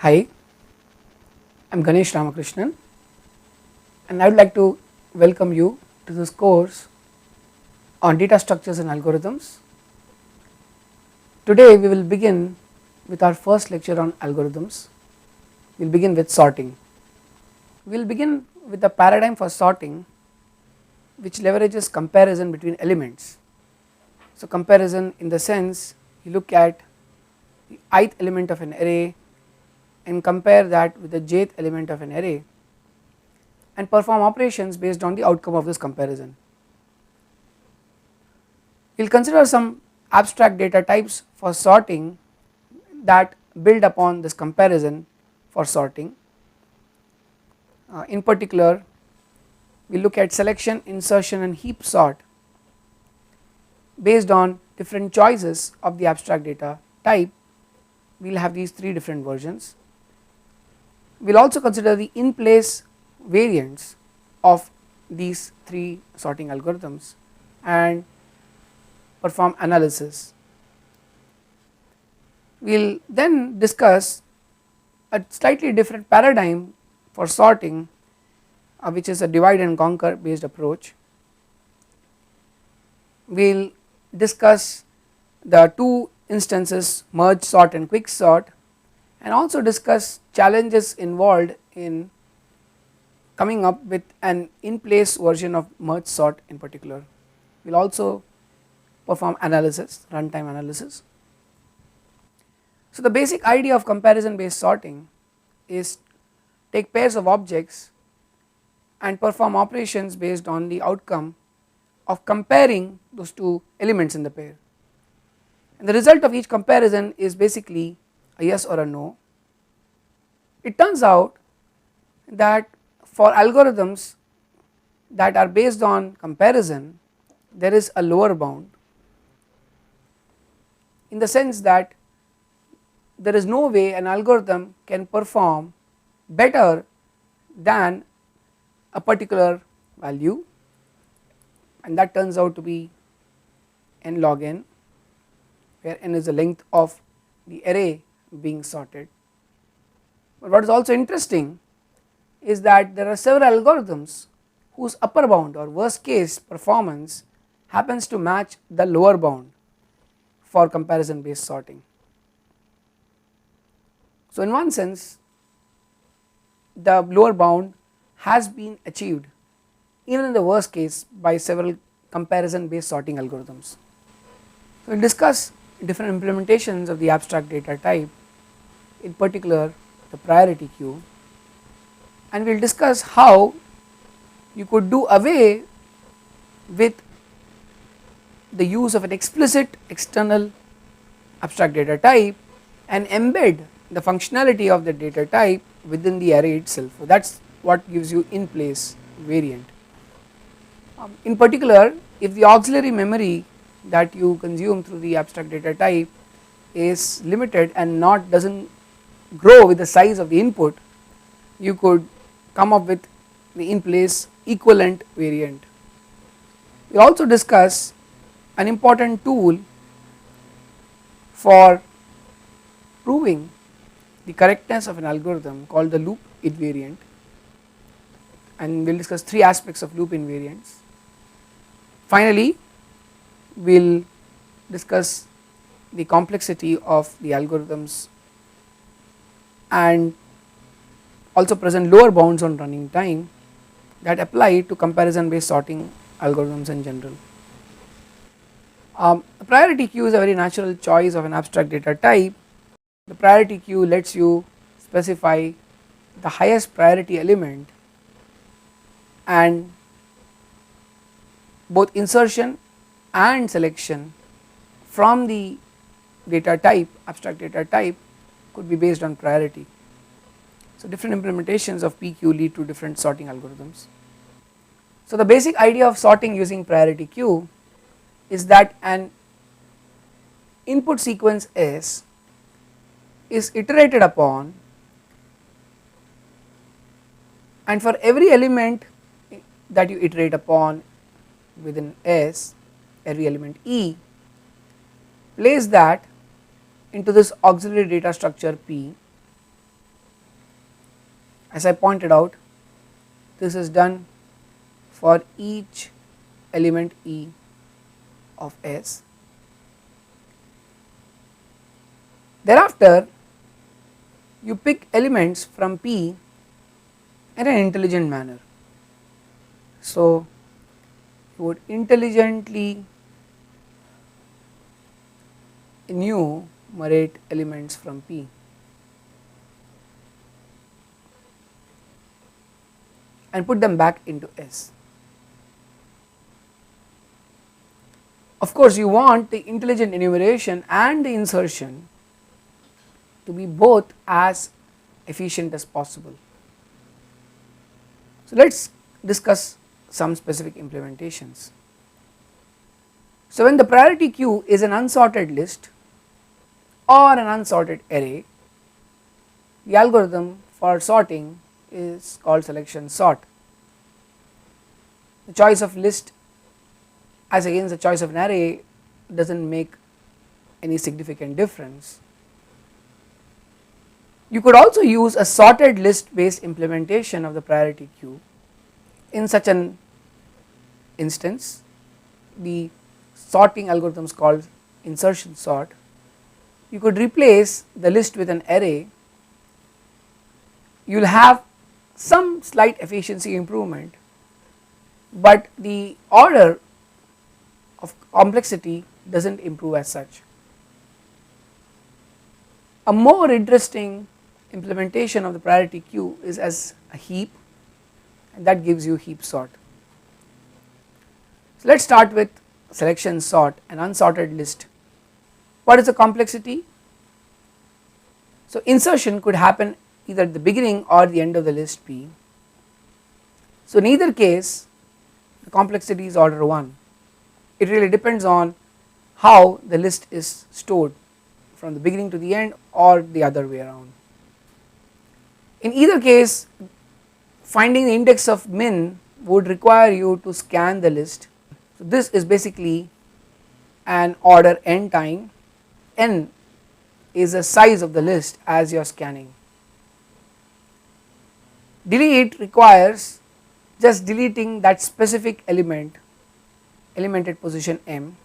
Hi, I am Ganesh Ramakrishnan and I would like to welcome you to this course on data structures and algorithms. Today we will begin with our first lecture on algorithms. We will begin with sorting. We will begin with the paradigm for sorting which leverages comparison between elements. So, comparison in the sense you look at the ith element of an array and compare that with the jth element of an array and perform operations based on the outcome of this comparison. We will consider some abstract data types for sorting that build upon this comparison for sorting. In particular, we look at selection, insertion and heap sort based on different choices of the abstract data type. We will have these three different versions. We will also consider the in place variants of these three sorting algorithms and perform analysis. We will then discuss a slightly different paradigm for sorting which is a divide and conquer based approach. We will discuss the two instances merge sort and quick sort and also discuss challenges involved in coming up with an in place version of merge sort in particular. We will also perform analysis, runtime analysis. So, the basic idea of comparison based sorting is take pairs of objects and perform operations based on the outcome of comparing those two elements in the pair, and the result of each comparison is basically a yes or a no. It turns out that for algorithms that are based on comparison there is a lower bound, in the sense that there is no way an algorithm can perform better than a particular value, and that turns out to be n log n, where n is the length of the array being sorted. But what is also interesting is that there are several algorithms whose upper bound or worst case performance happens to match the lower bound for comparison based sorting. So, in one sense the lower bound has been achieved even in the worst case by several comparison based sorting algorithms. So, we will discuss different implementations of the abstract data type, in particular the priority queue, and we will discuss how you could do away with the use of an explicit external abstract data type and embed the functionality of the data type within the array itself. So, that is what gives you in place variant. In particular, if the auxiliary memory that you consume through the abstract data type is limited and does not grow with the size of the input, you could come up with the in place equivalent variant. We will also discuss an important tool for proving the correctness of an algorithm called the loop invariant, and we will discuss three aspects of loop invariants. Finally, we will discuss the complexity of the algorithms and also present lower bounds on running time that apply to comparison based sorting algorithms in general. The priority queue is a very natural choice of an abstract data type. The priority queue lets you specify the highest priority element, and both insertion and selection from the data type, abstract data type, could be based on priority. So, different implementations of PQ lead to different sorting algorithms. So, the basic idea of sorting using priority queue is that an input sequence S is iterated upon, and for every element that you iterate upon within S, every element E, place that into this auxiliary data structure P, As I pointed out, this is done for each element E of S. Thereafter, you pick elements from P in an intelligent manner. So, you would intelligently enumerate elements from P and put them back into S. Of course, you want the intelligent enumeration and the insertion to be both as efficient as possible. So, let us discuss some specific implementations. So, when the priority queue is an unsorted list or an unsorted array, the algorithm for sorting is called selection sort. The choice of list as against the choice of an array does not make any significant difference. You could also use a sorted list based implementation of the priority queue. In such an instance, the sorting algorithm is called insertion sort. You could replace the list with an array. You will have some slight efficiency improvement, but the order of complexity does not improve as such. A more interesting implementation of the priority queue is as a heap, and that gives you heap sort. So, let us start with selection sort, an unsorted list. What is the complexity? So, insertion could happen either at the beginning or the end of the list P. So, in either case the complexity is order 1. It really depends on how the list is stored, from the beginning to the end or the other way around. In either case, finding the index of min would require you to scan the list. So, this is basically an order n time. N is the size of the list as you are scanning. Delete requires just deleting that specific element at position m.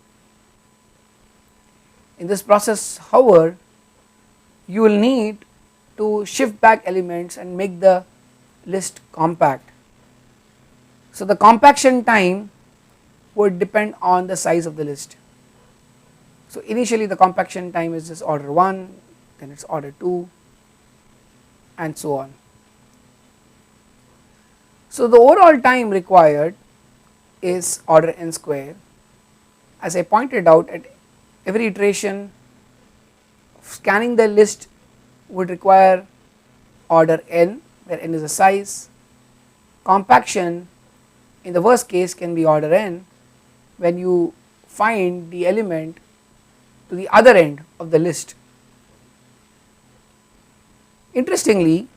In this process, however, you will need to shift back elements and make the list compact. So, the compaction time would depend on the size of the list. So, initially the compaction time is just order 1, then it is order 2 and so on. So, the overall time required is order n square. As I pointed out, at every iteration scanning the list would require order n, where n is the size. Compaction in the worst case can be order n when you find the element to the other end of the list. Interestingly,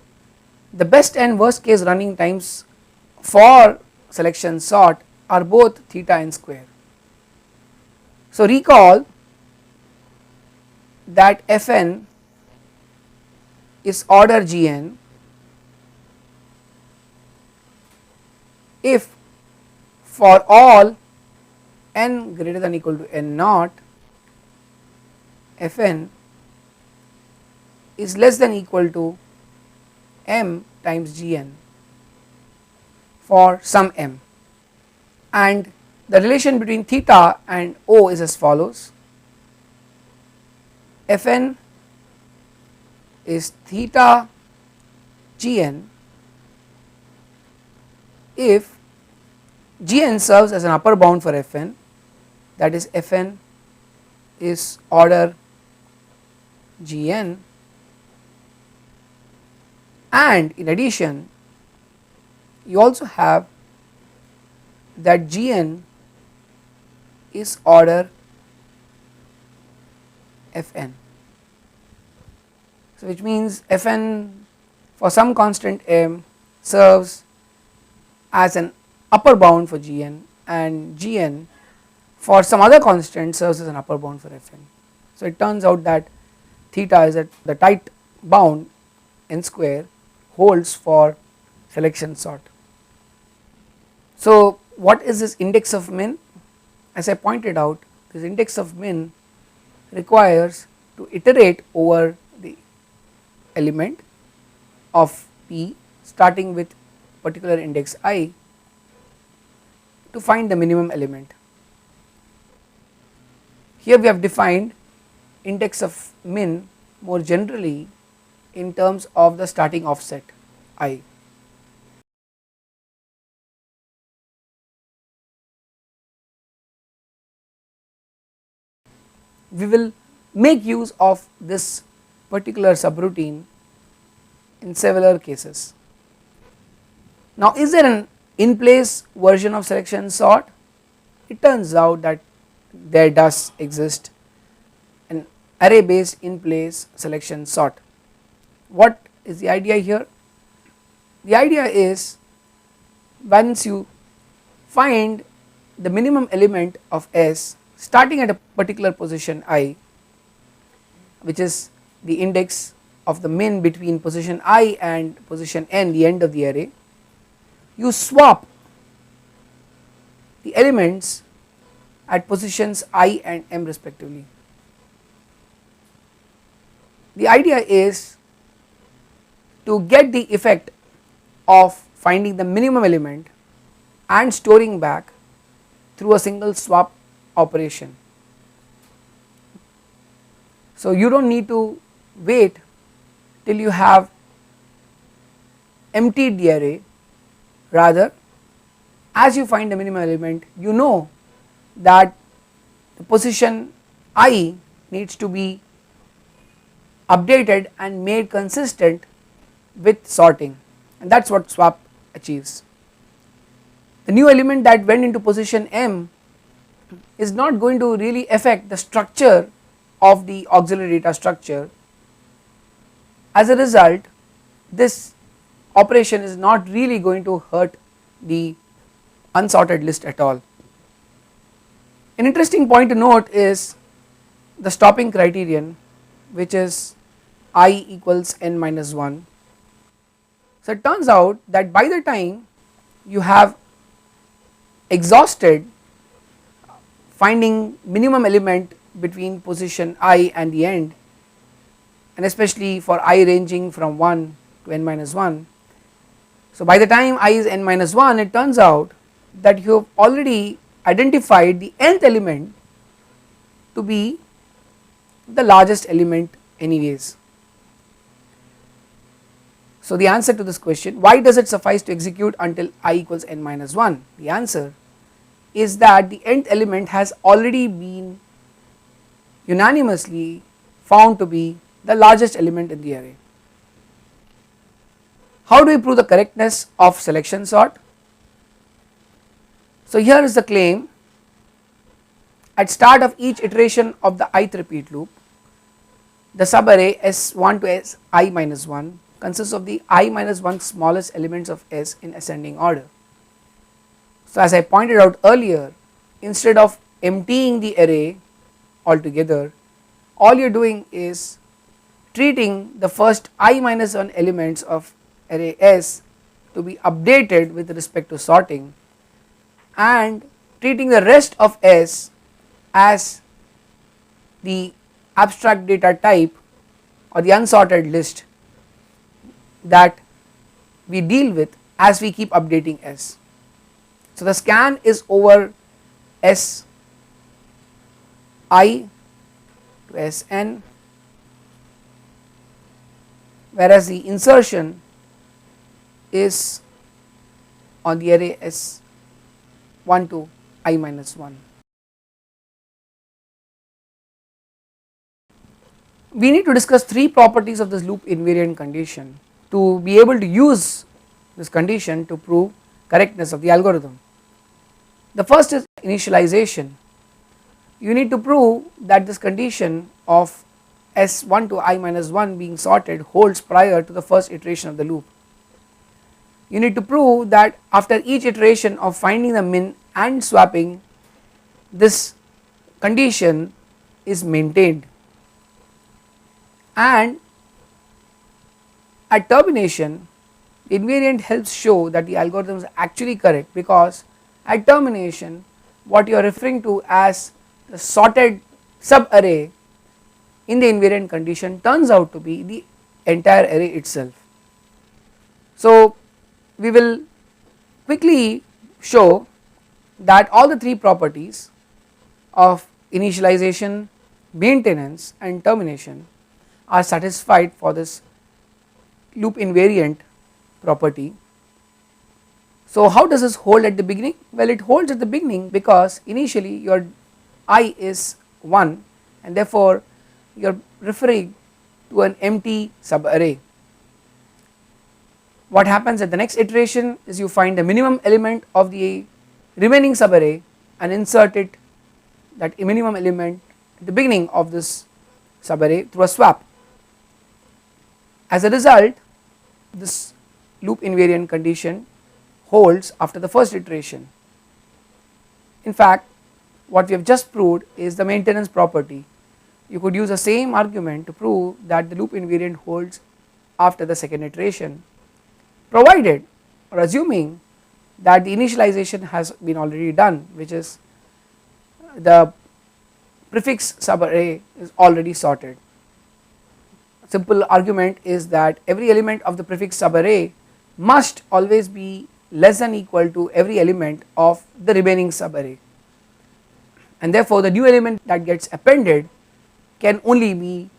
the best and worst case running times for selection sort are both theta n square. So, recall that Fn is order Gn if for all n greater than or equal to n naught, Fn is less than or equal to m times Gn for some m, and the relation between theta and O is as follows. Fn is theta Gn if Gn serves as an upper bound for Fn, that is Fn is order Gn, and in addition you also have that Gn is order Fn. So, which means Fn for some constant m serves as an upper bound for Gn, and Gn for some other constant serves as an upper bound for Fn. So, it turns out that theta is at the tight bound n square holds for selection sort. So what is this index of min? As I pointed out, this index of min requires to iterate over the element of P starting with particular index I to find the minimum element. Here we have defined index of min more generally in terms of the starting offset I. We will make use of this particular subroutine in several cases. Now, is there an in place version of selection sort? It turns out that there does exist an array based in place selection sort. What is the idea here? The idea is once you find the minimum element of S starting at a particular position I, which is the index of the min between position I and position n, the end of the array, you swap the elements at positions I and m respectively. The idea is to get the effect of finding the minimum element and storing back through a single swap operation. So you do not need to wait till you have emptied the array, rather as you find the minimum element you know that the position I needs to be updated and made consistent with sorting, and that is what swap achieves. The new element that went into position m is not going to really affect the structure of the auxiliary data structure. As a result, this operation is not really going to hurt the unsorted list at all. An interesting point to note is the stopping criterion, which is I equals n minus 1. So it turns out that by the time you have exhausted finding minimum element between position I and the end, and especially for I ranging from 1 to n minus 1. So by the time I is n minus 1, it turns out that you have already identified the nth element to be the largest element anyways. So the answer to this question, why does it suffice to execute until I equals n minus 1? The answer is that the nth element has already been unanimously found to be the largest element in the array. How do we prove the correctness of selection sort? So here is the claim: at start of each iteration of the ith repeat loop, the subarray S1 to Si minus 1 consists of the I minus 1 smallest elements of S in ascending order. So as I pointed out earlier, instead of emptying the array altogether, all you are doing is treating the first I minus 1 elements of array S to be updated with respect to sorting, and treating the rest of S as the abstract data type or the unsorted list that we deal with as we keep updating S. So the scan is over S I to S n, whereas the insertion is on the array S1 to I minus 1. We need to discuss three properties of this loop invariant condition to be able to use this condition to prove correctness of the algorithm. The first is initialization. You need to prove that this condition of S1 to I minus 1 being sorted holds prior to the first iteration of the loop. You need to prove that after each iteration of finding the min and swapping, this condition is maintained, and at termination The invariant helps show that the algorithm is actually correct, because at termination what you are referring to as the sorted subarray in the invariant condition turns out to be the entire array itself. So we will quickly show that all the three properties of initialization, maintenance and termination are satisfied for this loop invariant property. So how does this hold at the beginning? Well, it holds at the beginning because initially your I is 1 and therefore you are referring to an empty subarray. What happens at the next iteration is you find the minimum element of the remaining subarray and insert it, that minimum element, at the beginning of this subarray through a swap. As a result, this loop invariant condition holds after the first iteration. In fact, what we have just proved is the maintenance property. You could use the same argument to prove that the loop invariant holds after the second iteration, provided or assuming that the initialization has been already done, which is the prefix subarray is already sorted. A simple argument is that every element of the prefix subarray must always be less than equal to every element of the remaining subarray, and therefore the new element that gets appended can only be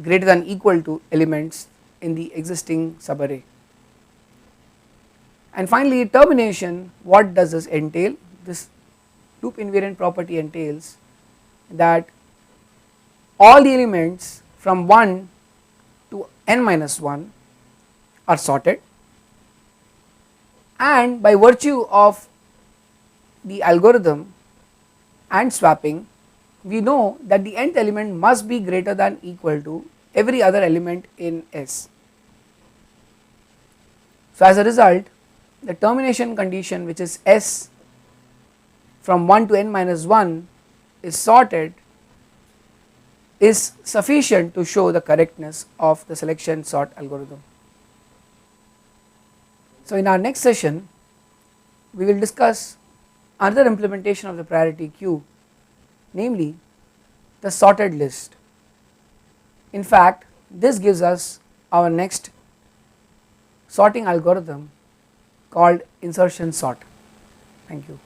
greater than equal to elements in the existing subarray. And finally, termination, what does this entail? This loop invariant property entails that all the elements from 1 to n minus 1 are sorted, and by virtue of the algorithm and swapping, we know that the nth element must be greater than equal to every other element in S. So as a result, the termination condition, which is S from 1 to n minus 1 is sorted, is sufficient to show the correctness of the selection sort algorithm. So in our next session we will discuss another implementation of the priority queue, namely the sorted list. In fact, this gives us our next sorting algorithm called insertion sort. Thank you.